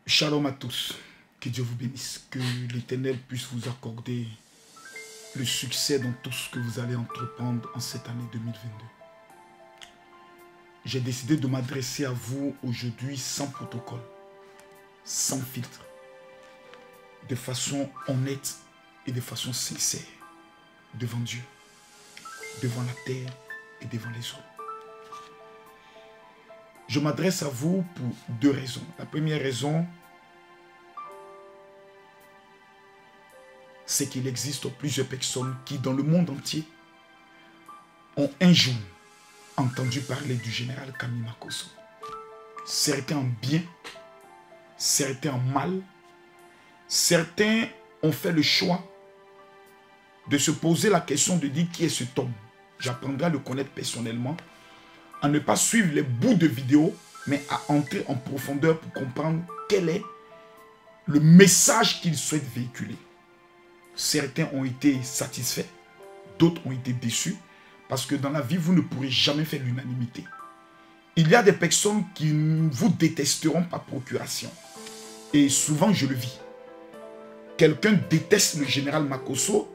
Shalom à tous, que Dieu vous bénisse, que l'Éternel puisse vous accorder le succès dans tout ce que vous allez entreprendre en cette année 2022. J'ai décidé de m'adresser à vous aujourd'hui sans protocole, sans filtre, de façon honnête et de façon sincère, devant Dieu, devant la terre et devant les hommes. Je m'adresse à vous pour deux raisons. La première raison, c'est qu'il existe plusieurs personnes qui, dans le monde entier, ont un jour entendu parler du général Kami Makosso. Certains en bien, certains en mal. Certains ont fait le choix de se poser la question de dire qui est cet homme. J'apprendrai à le connaître personnellement, à ne pas suivre les bouts de vidéo, mais à entrer en profondeur pour comprendre quel est le message qu'il souhaite véhiculer. Certains ont été satisfaits, d'autres ont été déçus, parce que dans la vie, vous ne pourrez jamais faire l'unanimité. Il y a des personnes qui vous détesteront par procuration. Et souvent, je le vis. Quelqu'un déteste le général Makosso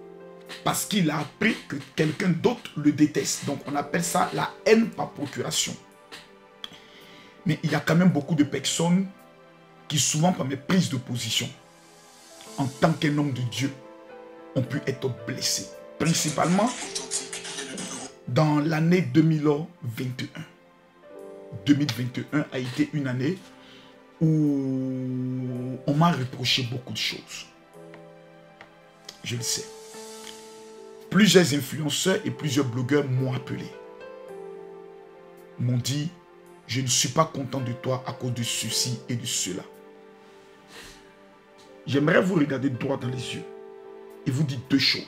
parce qu'il a appris que quelqu'un d'autre le déteste. Donc, on appelle ça la haine par procuration. Mais il y a quand même beaucoup de personnes qui, souvent par mes prises de position, en tant qu'un homme de Dieu, ont pu être blessés. Principalement dans l'année 2021. 2021 a été une année où on m'a reproché beaucoup de choses. Je le sais. Plusieurs influenceurs et plusieurs blogueurs m'ont appelé. M'ont dit, je ne suis pas content de toi à cause de ceci et de cela. J'aimerais vous regarder droit dans les yeux et vous dire deux choses.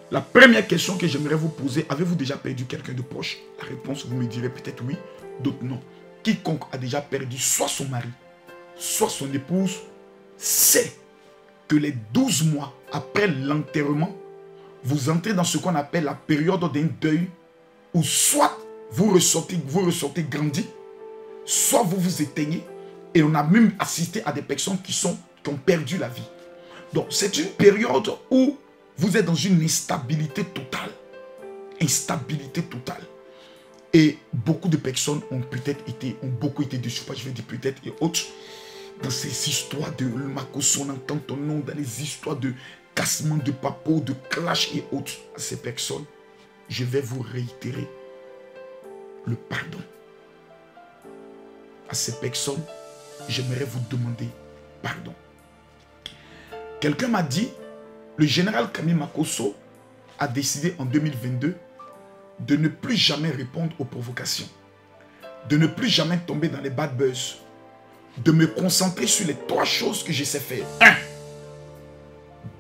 La première question que j'aimerais vous poser, avez-vous déjà perdu quelqu'un de proche? La réponse, vous me direz peut-être oui, d'autres non. Quiconque a déjà perdu soit son mari, soit son épouse, sait que les 12 mois après l'enterrement, vous entrez dans ce qu'on appelle la période d'un deuil où soit vous ressortez grandi, soit vous vous éteignez, et on a même assisté à des personnes qui ont perdu la vie. Donc c'est une période où vous êtes dans une instabilité totale. Instabilité totale. Et beaucoup de personnes ont beaucoup été déçues, je vais dire peut-être et autres, dans ces histoires de Makosso, on entend ton nom, dans les histoires de cassement de papeaux, de clash et autres. À ces personnes, je vais vous réitérer le pardon. À ces personnes, j'aimerais vous demander pardon. Quelqu'un m'a dit, le général Kami Makosso a décidé en 2022 de ne plus jamais répondre aux provocations, de ne plus jamais tomber dans les bad buzz, de me concentrer sur les trois choses que je sais faire. 1.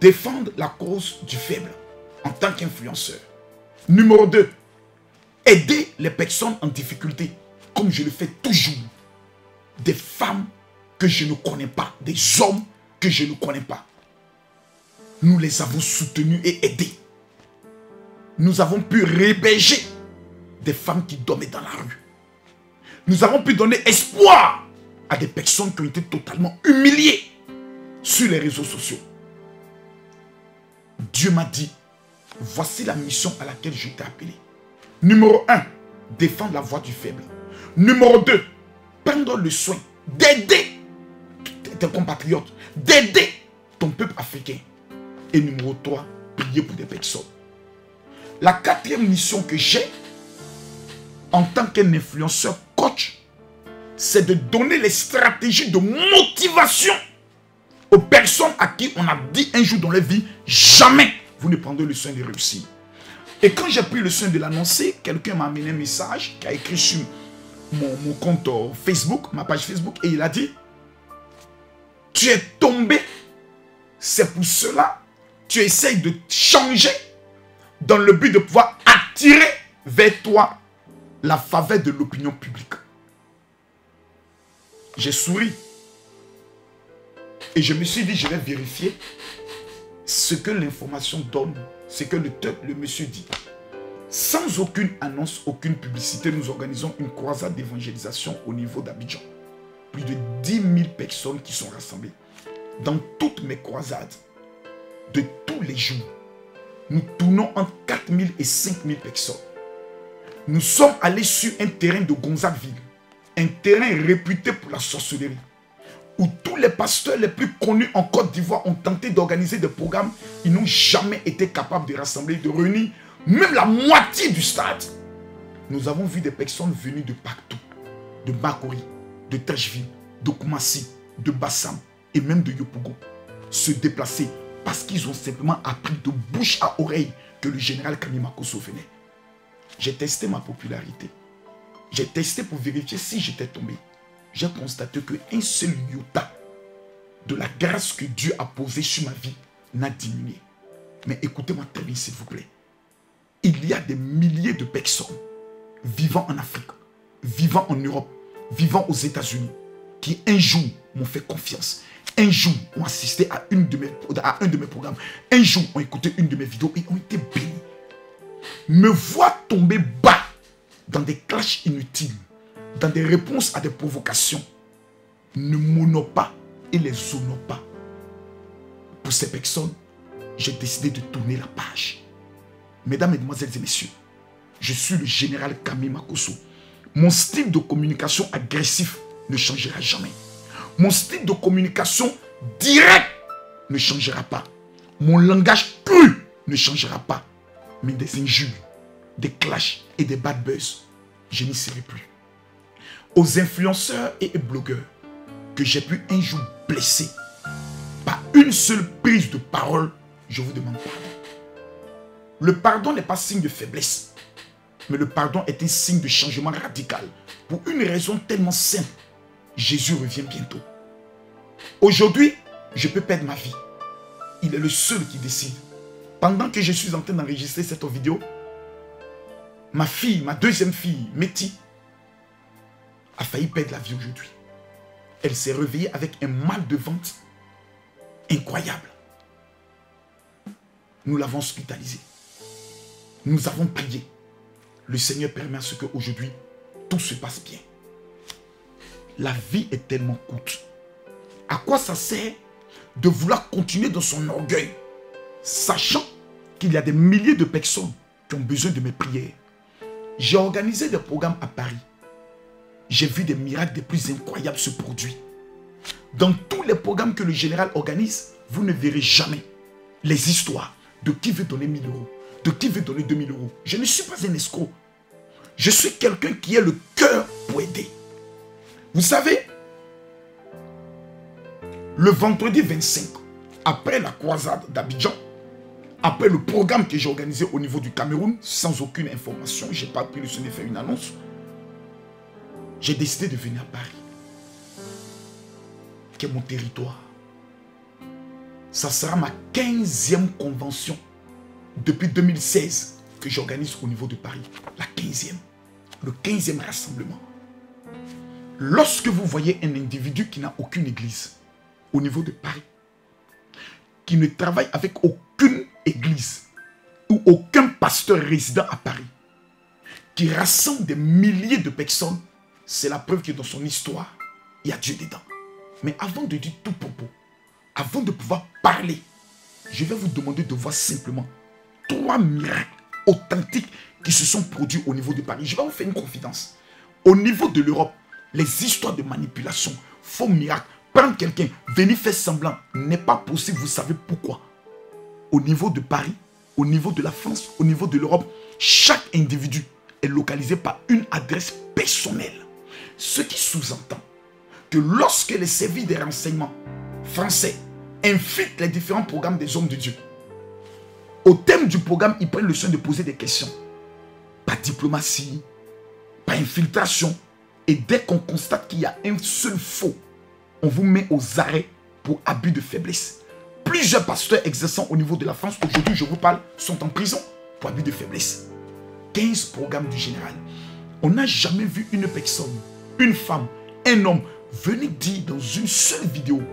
Défendre la cause du faible en tant qu'influenceur. Numéro 2. Aider les personnes en difficulté, comme je le fais toujours. Des femmes que je ne connais pas, des hommes que je ne connais pas. Nous les avons soutenus et aidés. Nous avons pu réberger des femmes qui dormaient dans la rue. Nous avons pu donner espoir à des personnes qui ont été totalement humiliées sur les réseaux sociaux. Dieu m'a dit, voici la mission à laquelle je t'ai appelé. Numéro 1, défendre la voix du faible. Numéro 2, prendre le soin d'aider tes compatriotes, d'aider ton peuple africain. Et numéro 3, prier pour des personnes. La quatrième mission que j'ai en tant qu'un influenceur coach, c'est de donner les stratégies de motivation aux personnes à qui on a dit un jour dans leur vie, jamais vous ne prendrez le soin de réussir. Et quand j'ai pris le soin de l'annoncer, quelqu'un m'a amené un message qui a écrit sur mon compte Facebook, ma page Facebook, et il a dit, tu es tombé, c'est pour cela, tu essayes de changer dans le but de pouvoir attirer vers toi la faveur de l'opinion publique. J'ai souri. Et je me suis dit, je vais vérifier ce que l'information donne, ce que le monsieur dit. Sans aucune annonce, aucune publicité, nous organisons une croisade d'évangélisation au niveau d'Abidjan. Plus de 10 000 personnes qui sont rassemblées. Dans toutes mes croisades, de tous les jours, nous tournons entre 4000 et 5000 personnes. Nous sommes allés sur un terrain de Gonzagueville, un terrain réputé pour la sorcellerie, où tous les pasteurs les plus connus en Côte d'Ivoire ont tenté d'organiser des programmes. Ils n'ont jamais été capables de rassembler, de réunir même la moitié du stade. Nous avons vu des personnes venues de partout, de Bakori, de Trècheville, de Koumassi, de Bassam et même de Yopougon, se déplacer parce qu'ils ont simplement appris de bouche à oreille que le général Kami Makosso venait. J'ai testé ma popularité. J'ai testé pour vérifier si j'étais tombé. J'ai constaté qu'un seul iota de la grâce que Dieu a posée sur ma vie n'a diminué. Mais écoutez-moi très bien, s'il vous plaît. Il y a des milliers de personnes vivant en Afrique, vivant en Europe, vivant aux États-Unis, qui un jour m'ont fait confiance, un jour ont assisté à un de mes programmes, un jour ont écouté une de mes vidéos et ont été bénis. Me voir tomber bas dans des clashs inutiles, dans des réponses à des provocations, ne m'honore pas et les honore pas. Pour ces personnes, j'ai décidé de tourner la page. Mesdames, Mesdemoiselles et Messieurs, je suis le général Kami Makosso. Mon style de communication agressif ne changera jamais. Mon style de communication direct ne changera pas. Mon langage cru ne changera pas. Mais des injures, des clashs et des bad buzz, je n'y serai plus. Aux influenceurs et blogueurs que j'ai pu un jour blesser par une seule prise de parole, je vous demande pardon. Le pardon n'est pas signe de faiblesse, mais le pardon est un signe de changement radical. Pour une raison tellement simple, Jésus revient bientôt. Aujourd'hui, je peux perdre ma vie. Il est le seul qui décide. Pendant que je suis en train d'enregistrer cette vidéo, ma fille, ma deuxième fille, Méti, a failli perdre la vie aujourd'hui. Elle s'est réveillée avec un mal de ventre incroyable. Nous l'avons hospitalisée. Nous avons prié. Le Seigneur permet à ce qu'aujourd'hui, tout se passe bien. La vie est tellement courte. À quoi ça sert de vouloir continuer dans son orgueil, sachant qu'il y a des milliers de personnes qui ont besoin de mes prières? J'ai organisé des programmes à Paris. J'ai vu des miracles des plus incroyables se produire. Dans tous les programmes que le général organise, vous ne verrez jamais les histoires de qui veut donner 1000 euros, de qui veut donner 2000 euros. Je ne suis pas un escroc. Je suis quelqu'un qui a le cœur pour aider. Vous savez, le vendredi 25, après la croisade d'Abidjan, après le programme que j'ai organisé au niveau du Cameroun, sans aucune information, je n'ai pas pris le soin de faire une annonce, j'ai décidé de venir à Paris, qui est mon territoire. Ça sera ma 15e convention depuis 2016 que j'organise au niveau de Paris. La 15e. Le 15e rassemblement. Lorsque vous voyez un individu qui n'a aucune église au niveau de Paris, qui ne travaille avec aucune église ou aucun pasteur résident à Paris, qui rassemble des milliers de personnes, c'est la preuve que dans son histoire, il y a Dieu dedans. Mais avant de dire tout propos, avant de pouvoir parler, je vais vous demander de voir simplement 3 miracles authentiques qui se sont produits au niveau de Paris. Je vais vous faire une confidence. Au niveau de l'Europe, les histoires de manipulation, faux miracles, prendre quelqu'un, venir faire semblant, n'est pas possible. Vous savez pourquoi? Au niveau de Paris, au niveau de la France, au niveau de l'Europe, chaque individu est localisé par une adresse personnelle. Ce qui sous-entend que lorsque les services des renseignements français infiltrent les différents programmes des hommes de Dieu, au thème du programme, ils prennent le soin de poser des questions. Pas diplomatie, pas infiltration. Et dès qu'on constate qu'il y a un seul faux, on vous met aux arrêts pour abus de faiblesse. Plusieurs pasteurs exerçant au niveau de la France, aujourd'hui je vous parle, sont en prison pour abus de faiblesse. 15 programmes du général. On n'a jamais vu une personne, une femme, un homme, venir dire dans une seule vidéo,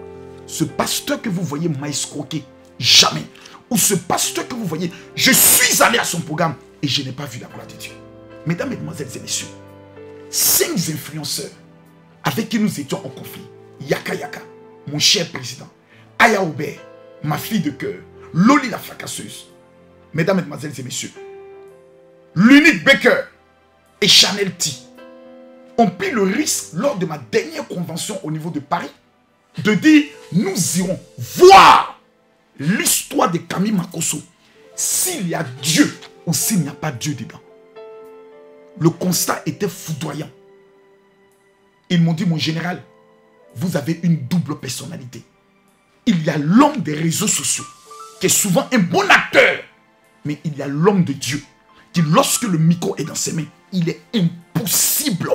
ce pasteur que vous voyez m'a escroqué. Jamais. Ou ce pasteur que vous voyez, je suis allé à son programme et je n'ai pas vu la gloire de Dieu. Mesdames, Mesdemoiselles et Messieurs, 5 influenceurs avec qui nous étions en conflit. Yaka Yaka, mon cher président, Aya Aubert, ma fille de cœur, Loli la fracasseuse, mesdames, mesdemoiselles et messieurs, l'unique Baker et Chanel T ont pris le risque lors de ma dernière convention au niveau de Paris de dire nous irons voir l'histoire de Camille Makosso s'il y a Dieu ou s'il n'y a pas Dieu dedans. Le constat était foudroyant. Ils m'ont dit, mon général, vous avez une double personnalité. Il y a l'homme des réseaux sociaux, qui est souvent un bon acteur, mais il y a l'homme de Dieu, qui lorsque le micro est dans ses mains, il est impossible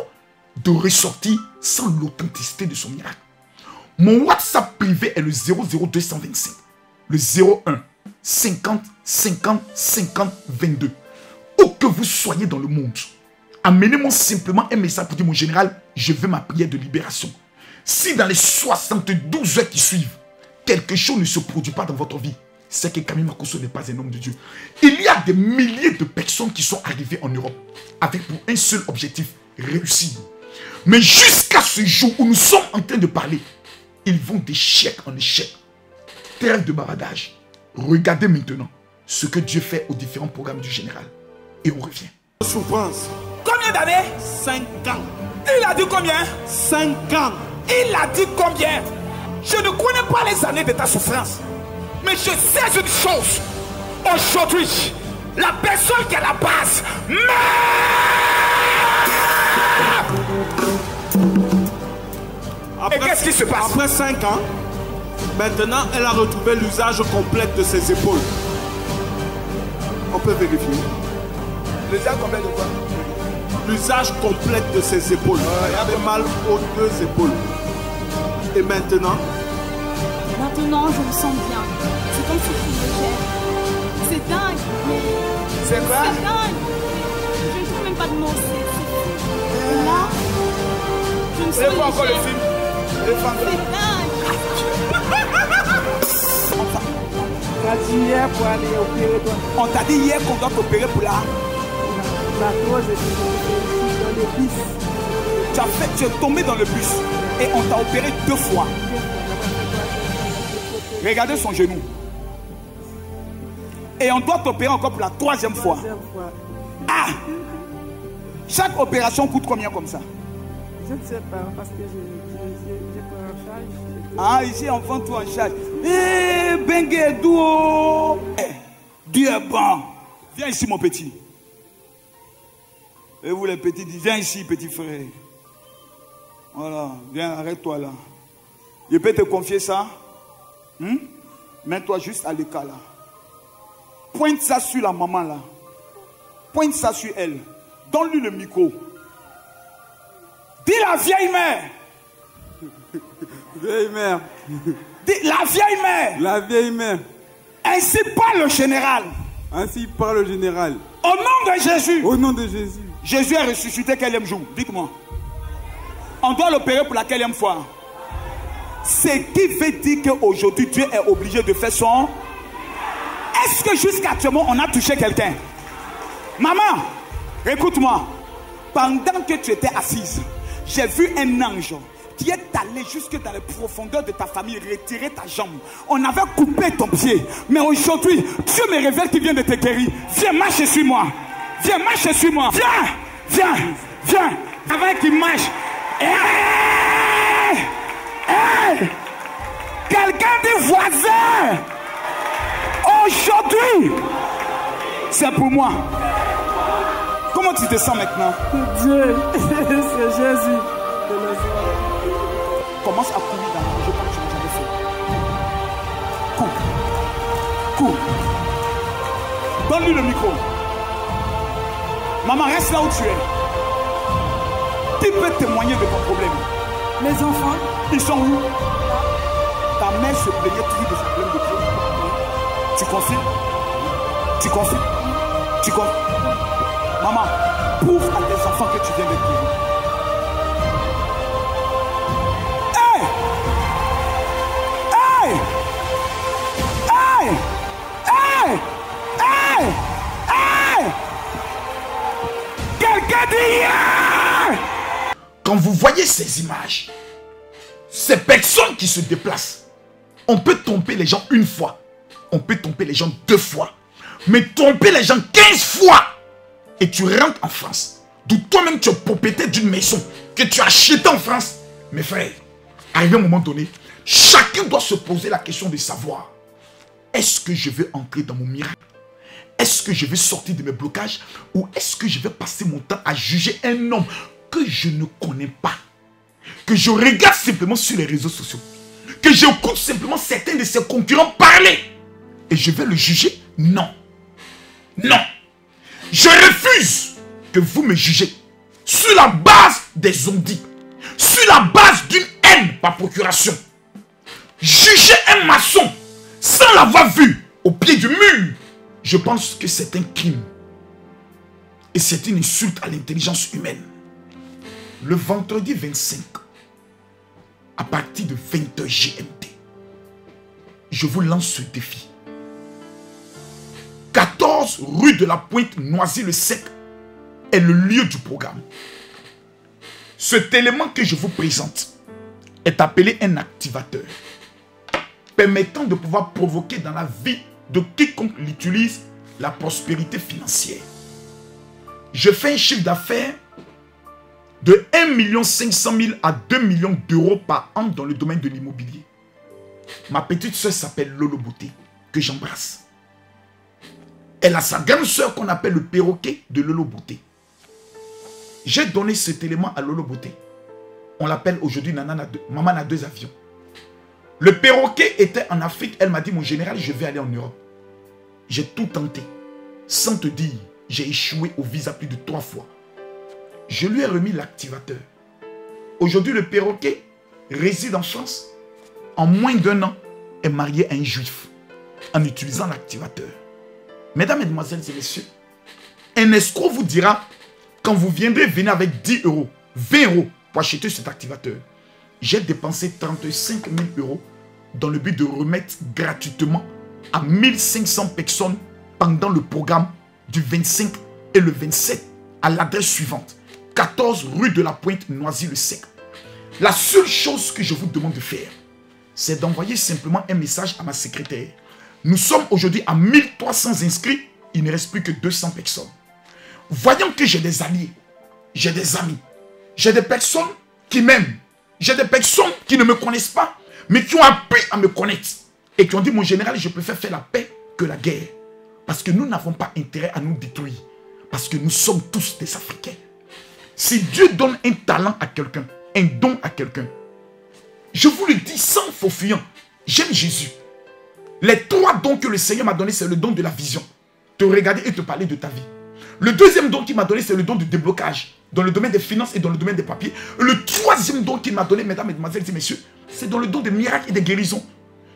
de ressortir sans l'authenticité de son miracle. Mon WhatsApp privé est le 00225, le 01 50 50 50 22. Où que vous soyez dans le monde, amenez-moi simplement un message pour dire, mon général, je veux ma prière de libération. Si dans les 72 heures qui suivent, quelque chose ne se produit pas dans votre vie, c'est que Camille Makosso n'est pas un homme de Dieu. Il y a des milliers de personnes qui sont arrivées en Europe avec pour un seul objectif, réussir. Mais jusqu'à ce jour où nous sommes en train de parler, ils vont d'échec en échec. Terre de bavardage. Regardez maintenant ce que Dieu fait aux différents programmes du général. Et on revient. Souffrance. Combien d'années? 5 ans. Il a dit combien? 5 ans. Il a dit combien? Je ne connais pas les années de ta souffrance. Mais je sais une chose. Aujourd'hui, la personne qui est à la base meurt. Et qu'est-ce qui se passe? Après 5 ans, maintenant, elle a retrouvé l'usage complet de ses épaules. On peut vérifier. L'usage complet de quoi? L'usage complet de ses épaules. Elle avait mal aux 2 épaules. Et maintenant? Maintenant, je me sens bien. C'est comme si je suis légère. C'est dingue, mais... C'est quoi? C'est dingue. Je ne trouve même pas de mots. Et là, je me sens C'est quoi encore le légère. film? C'est dingue. On t'a dit hier pour aller opérer toi. On t'a dit hier qu'on doit t'opérer pour là. La cause est dans le bus. Tu es tombé dans le bus et on t'a opéré 2 fois. Regardez son genou. Et on doit t'opérer encore pour la 3e fois. Ah! Chaque opération coûte combien comme ça? Je ne sais pas parce que j'ai pris en charge. Ah, ici on vend tout en charge. Eh, Bengue Douo! Dieu est bon. Viens ici mon petit. Et vous les petits, viens ici petit frère. Voilà, viens, arrête-toi là. Je peux te confier ça? Mets-toi juste à l'écart là. Pointe ça sur la maman là. Pointe ça sur elle. Donne-lui le micro. Dis la vieille mère. Vieille mère. Dis la vieille mère. La vieille mère. Ainsi parle le général. Ainsi parle le général. Au nom de Jésus. Au nom de Jésus. Jésus est ressuscité quel jour? Dites-moi. On doit l'opérer pour la quelle fois? Ce qui veut dire qu'aujourd'hui Dieu est obligé de faire son... Est-ce que jusqu'à actuellement on a touché quelqu'un? Maman, écoute-moi. Pendant que tu étais assise, j'ai vu un ange qui est allé jusque dans les profondeurs de ta famille, retirer ta jambe. On avait coupé ton pied. Mais aujourd'hui, Dieu me révèle qu'il vient de te guérir. Viens, marche sur moi. Viens, marche sur moi. Viens, viens, viens. Avant qu'il marche. Hey! Hey! Quelqu'un dit voisin. Aujourd'hui, c'est pour moi. Comment tu te sens maintenant? Dieu, c'est Jésus. Commence à courir dans le jeu comme tu l'as jamais fait. Cours. Cours. Donne-lui le micro. Maman, reste là où tu es. Qui peut témoigner de ton problème? Les enfants, Ils sont où? Ta mère se plaignait toujours de son problème de pied. Tu confirmes? Tu confirmes? Tu confirmes? Maman, prouve à tes enfants que tu viens d'être guéri. Hey! Hey! Hey! Hey! Hey! Hey! Quelqu'un dit yeah! Quand vous voyez ces images, ces personnes qui se déplacent, on peut tromper les gens une fois, on peut tromper les gens 2 fois, mais tromper les gens 15 fois, et tu rentres en France, d'où toi-même tu es propriétaire d'une maison que tu as achetée en France. Mes frères, arrivé à un moment donné, chacun doit se poser la question de savoir, est-ce que je vais entrer dans mon miracle? Est-ce que je vais sortir de mes blocages? Ou est-ce que je vais passer mon temps à juger un homme que je ne connais pas, que je regarde simplement sur les réseaux sociaux, que j'écoute simplement certains de ses concurrents parler, et je vais le juger? Non. Non. Je refuse que vous me jugez sur la base des ondits, sur la base d'une haine par procuration. Juger un maçon sans l'avoir vu au pied du mur, je pense que c'est un crime. Et c'est une insulte à l'intelligence humaine. Le vendredi 25, à partir de 20h GMT, je vous lance ce défi. 14 rue de la Pointe, Noisy-le-Sec est le lieu du programme. Cet élément que je vous présente est appelé un activateur, permettant de pouvoir provoquer dans la vie de quiconque l'utilise la prospérité financière. Je fais un chiffre d'affaires de 1 500 000 à 2 millions d'euros par an dans le domaine de l'immobilier. Ma petite soeur s'appelle Lolo Beauté, que j'embrasse. Elle a sa grande soeur qu'on appelle le perroquet de Lolo Beauté. J'ai donné cet élément à Lolo Beauté. On l'appelle aujourd'hui Maman a 2 avions. Le perroquet était en Afrique. Elle m'a dit, mon général, je vais aller en Europe. J'ai tout tenté. Sans te dire, j'ai échoué au visa plus de 3 fois. Je lui ai remis l'activateur. Aujourd'hui, le perroquet réside en France. En moins d'1 an, est marié à un juif en utilisant l'activateur. Mesdames, mesdemoiselles et messieurs, un escroc vous dira, quand vous viendrez venir avec 10 euros, 20 euros pour acheter cet activateur, j'ai dépensé 35 000 euros dans le but de remettre gratuitement à 1500 personnes pendant le programme du 25 et le 27 à l'adresse suivante. 14 rue de la Pointe, Noisy-le-Sec. La seule chose que je vous demande de faire, c'est d'envoyer simplement un message à ma secrétaire. Nous sommes aujourd'hui à 1300 inscrits, il ne reste plus que 200 personnes. Voyant que j'ai des alliés, j'ai des amis, j'ai des personnes qui m'aiment, j'ai des personnes qui ne me connaissent pas, mais qui ont appris à me connaître et qui ont dit, mon général, je préfère faire la paix que la guerre. Parce que nous n'avons pas intérêt à nous détruire. Parce que nous sommes tous des Africains. Si Dieu donne un talent à quelqu'un, un don à quelqu'un, je vous le dis sans faux fuyant, j'aime Jésus. Les 3 dons que le Seigneur m'a donné, c'est le don de la vision. Te regarder et te parler de ta vie. Le 2e don qu'il m'a donné, c'est le don du déblocage. Dans le domaine des finances et dans le domaine des papiers. Le 3e don qu'il m'a donné, mesdames, mesdemoiselles et messieurs, c'est dans le don des miracles et des guérisons.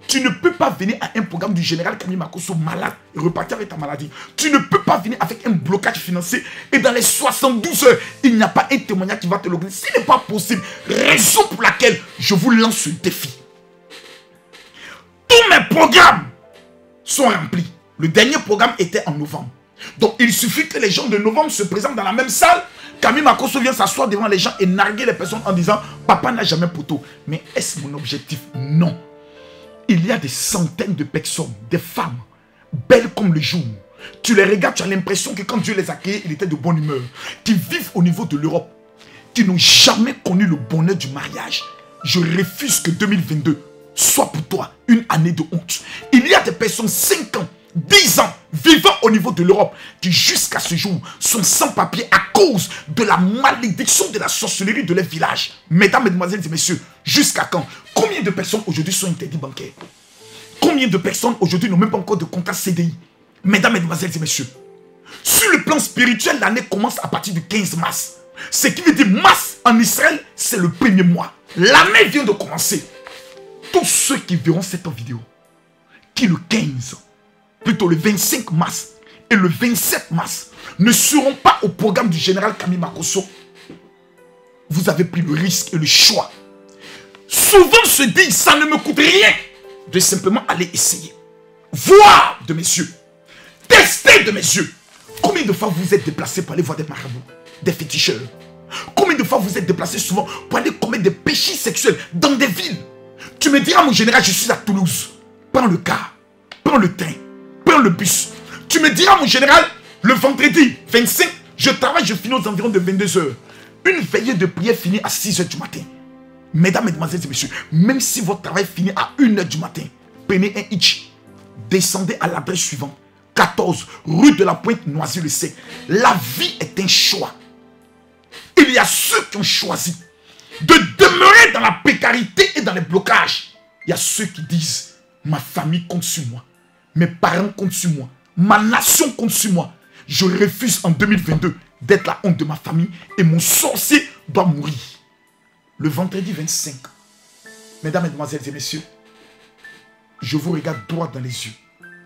Tu ne peux pas venir à un programme du général Kami Makosso malade et repartir avec ta maladie. Tu ne peux pas venir avec un blocage financier et dans les 72 heures, il n'y a pas un témoignage qui va te l'organiser. Ce n'est pas possible. Raison pour laquelle je vous lance ce défi. Tous mes programmes sont remplis. Le dernier programme était en novembre. Donc il suffit que les gens de novembre se présentent dans la même salle. Kami Makosso vient s'asseoir devant les gens et narguer les personnes en disant « Papa n'a jamais poteau ». Mais est-ce mon objectif? Non. Il y a des centaines de personnes, des femmes, belles comme le jour. Tu les regardes, tu as l'impression que quand Dieu les a créées, il était de bonne humeur. Qui vivent au niveau de l'Europe, qui n'ont jamais connu le bonheur du mariage. Je refuse que 2022 soit pour toi une année de honte. Il y a des personnes 5 ans, 10 ans, vivant au niveau de l'Europe, qui jusqu'à ce jour sont sans papier à cause de la malédiction de la sorcellerie de leur village. Mesdames, mesdemoiselles et messieurs, jusqu'à quand? Combien de personnes aujourd'hui sont interdites bancaires? Combien de personnes aujourd'hui n'ont même pas encore de contrat CDI? Mesdames, mesdemoiselles et messieurs, sur le plan spirituel, l'année commence à partir du 15 mars. Ce qui veut dire mars en Israël, c'est le 1er mois. L'année vient de commencer. Tous ceux qui verront cette vidéo, qui le 15, plutôt le 25 mars et le 27 mars, ne seront pas au programme du général Kami Makosso, vous avez pris le risque et le choix. Souvent se dit, ça ne me coûte rien de simplement aller essayer. Voir de mes yeux. Tester de mes yeux. Combien de fois vous êtes déplacé pour aller voir des marabouts, des féticheurs? Combien de fois vous êtes déplacé souvent pour aller commettre des péchés sexuels dans des villes? Tu me diras, mon général, je suis à Toulouse. Prends le car, prends le train, prends le bus. Tu me diras, mon général, le vendredi 25, je travaille, je finis aux environs de 22 h. Une veillée de prière finit à 6 h du matin. Mesdames, mesdemoiselles et messieurs, même si votre travail finit à 1 h du matin, prenez un hitch, descendez à l'adresse suivante, 14 rue de la Pointe, Noisy-le-Sec. La vie est un choix. Il y a ceux qui ont choisi de demeurer dans la précarité et dans les blocages. Il y a ceux qui disent, ma famille compte sur moi, mes parents comptent sur moi, ma nation compte sur moi. Je refuse en 2022 d'être la honte de ma famille et mon sorcier doit mourir. Le vendredi 25, mesdames, mesdemoiselles et messieurs, je vous regarde droit dans les yeux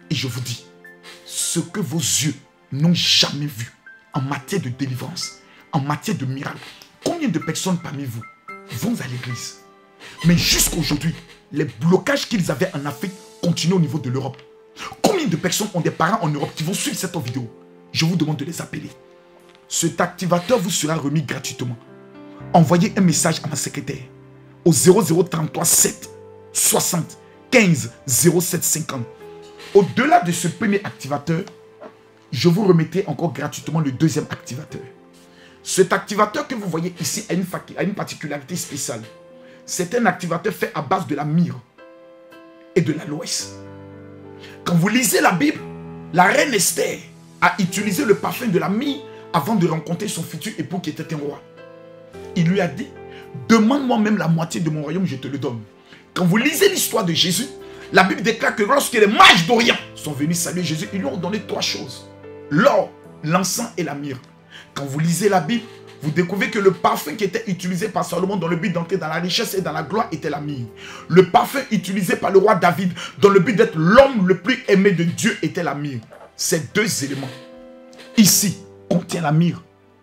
et je vous dis, ce que vos yeux n'ont jamais vu en matière de délivrance, en matière de miracle. Combien de personnes parmi vous vont à l'église? Mais jusqu'à aujourd'hui, les blocages qu'ils avaient en Afrique continuent au niveau de l'Europe. Combien de personnes ont des parents en Europe qui vont suivre cette vidéo? Je vous demande de les appeler. Cet activateur vous sera remis gratuitement. Envoyez un message à ma secrétaire au 0033 7 60 15 07 50. Au-delà de ce premier activateur, je vous remettrai encore gratuitement le deuxième activateur. Cet activateur que vous voyez ici a une particularité spéciale. C'est un activateur fait à base de la myrrhe et de l'aloès. Quand vous lisez la Bible, la reine Esther a utilisé le parfum de la myrrhe avant de rencontrer son futur époux qui était un roi. Il lui a dit, demande-moi même la moitié de mon royaume, je te le donne. Quand vous lisez l'histoire de Jésus, la Bible déclare que lorsque les mages d'Orient sont venus saluer Jésus, ils lui ont donné 3 choses. L'or, l'encens et la myrrhe. Quand vous lisez la Bible, vous découvrez que le parfum qui était utilisé par Salomon dans le but d'entrer dans la richesse et dans la gloire était la myrrhe. Le parfum utilisé par le roi David dans le but d'être l'homme le plus aimé de Dieu était la myrrhe. Ces deux éléments, ici, contient la myrrhe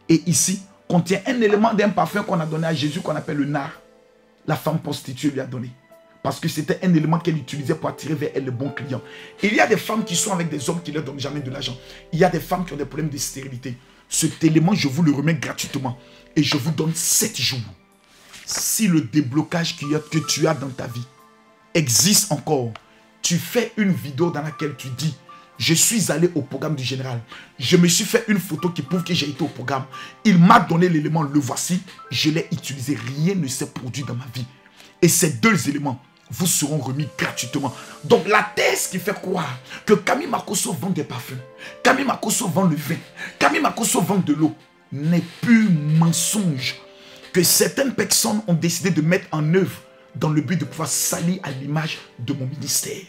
et ici, contient un élément d'un parfum qu'on a donné à Jésus qu'on appelle le nard. La femme prostituée lui a donné. Parce que c'était un élément qu'elle utilisait pour attirer vers elle le bon client. Il y a des femmes qui sont avec des hommes qui ne leur donnent jamais de l'argent. Il y a des femmes qui ont des problèmes de stérilité. Cet élément, je vous le remets gratuitement. Et je vous donne 7 jours. Si le déblocage que tu as dans ta vie existe encore, tu fais une vidéo dans laquelle tu dis, je suis allé au programme du général. Je me suis fait une photo qui prouve que j'ai été au programme. Il m'a donné l'élément, le voici. Je l'ai utilisé. Rien ne s'est produit dans ma vie. Et ces deux éléments vous seront remis gratuitement. Donc la thèse qui fait croire que Camille Makosso vend des parfums, Camille Makosso vend le vin, Camille Makosso vend de l'eau, n'est plus mensonge que certaines personnes ont décidé de mettre en œuvre dans le but de pouvoir salir à l'image de mon ministère.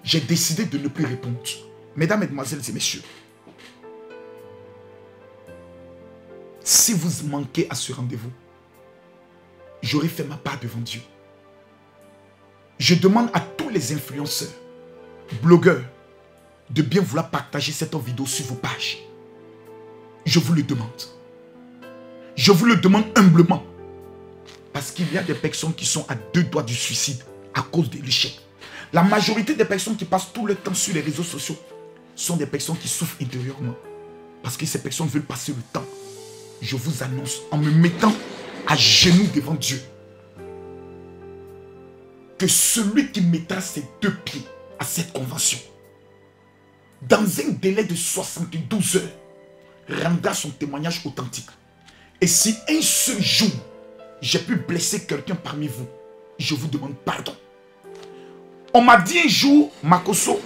J'ai décidé de ne plus répondre. Mesdames, mesdemoiselles et messieurs, si vous manquez à ce rendez-vous, j'aurai fait ma part devant Dieu. Je demande à tous les influenceurs, blogueurs, de bien vouloir partager cette vidéo sur vos pages. Je vous le demande. Je vous le demande humblement. Parce qu'il y a des personnes qui sont à 2 doigts du suicide à cause de l'échec. La majorité des personnes qui passent tout le temps sur les réseaux sociaux sont des personnes qui souffrent intérieurement. Parce que ces personnes veulent passer le temps. Je vous annonce, en me mettant à genoux devant Dieu, que celui qui mettra ses 2 pieds à cette convention, dans un délai de 72 heures, rendra son témoignage authentique. Et si un seul jour, j'ai pu blesser quelqu'un parmi vous, je vous demande pardon. On m'a dit un jour, Makosso,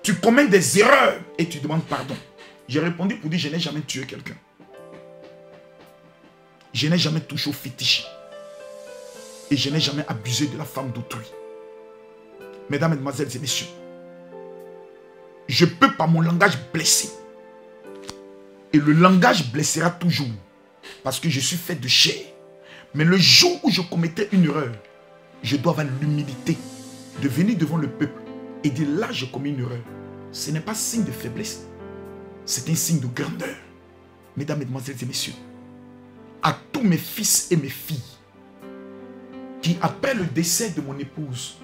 tu commets des erreurs et tu demandes pardon. J'ai répondu pour dire, je n'ai jamais tué quelqu'un. Je n'ai jamais touché au fétiche. Et je n'ai jamais abusé de la femme d'autrui. Mesdames, mesdemoiselles et messieurs, je peux par mon langage blesser. Et le langage blessera toujours. Parce que je suis fait de chair. Mais le jour où je commettais une erreur, je dois avoir l'humilité de venir devant le peuple et dire là j'ai commis une erreur. Ce n'est pas signe de faiblesse. C'est un signe de grandeur. Mesdames, mesdemoiselles et messieurs, à tous mes fils et mes filles qui, après le décès de mon épouse,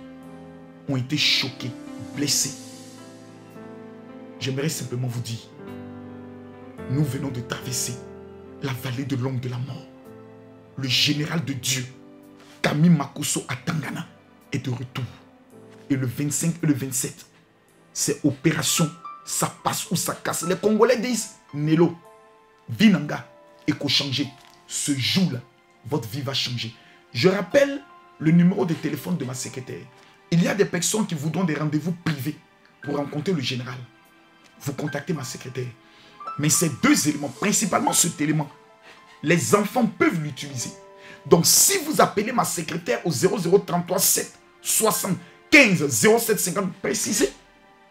ont été choqués, blessés, j'aimerais simplement vous dire, nous venons de traverser la vallée de l'ombre de la mort. Le général de Dieu, Camille Makosso à Tangana, est de retour. Et le 25 et le 27, c'est opération, ça passe ou ça casse. Les Congolais disent, Nelo, Vinanga, Eko changer. Ce jour-là, votre vie va changer. Je rappelle le numéro de téléphone de ma secrétaire. Il y a des personnes qui voudront des rendez-vous privés pour rencontrer le général. Vous contactez ma secrétaire. Mais ces deux éléments, principalement cet élément, les enfants peuvent l'utiliser. Donc, si vous appelez ma secrétaire au 0033 7 60 15 07 50, précisez.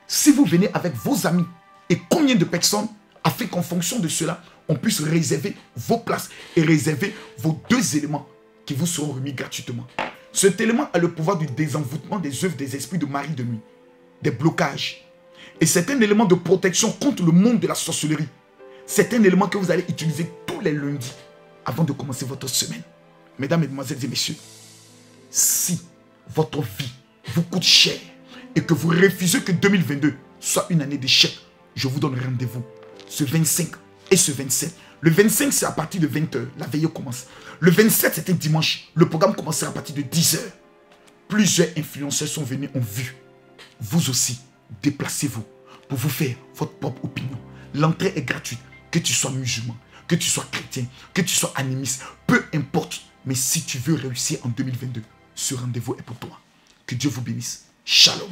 Si vous venez avec vos amis et combien de personnes, afin qu'en fonction de cela, on puisse réserver vos places et réserver vos deux éléments qui vous seront remis gratuitement. Cet élément a le pouvoir du désenvoûtement des œuvres des esprits de mari de nuit, des blocages. Et c'est un élément de protection contre le monde de la sorcellerie. C'est un élément que vous allez utiliser tous les lundis avant de commencer votre semaine. Mesdames, Mesdemoiselles et Messieurs, si votre vie vous coûte cher et que vous refusez que 2022 soit une année d'échec, je vous donne rendez-vous ce 25 et ce 27. Le 25, c'est à partir de 20 h. La veille commence. Le 27, c'est un dimanche. Le programme commencera à partir de 10 h. Plusieurs influenceurs sont venus, ont vu. Vous aussi, déplacez-vous pour vous faire votre propre opinion. L'entrée est gratuite. Que tu sois musulman, que tu sois chrétien, que tu sois animiste, peu importe. Mais si tu veux réussir en 2022, ce rendez-vous est pour toi. Que Dieu vous bénisse. Shalom.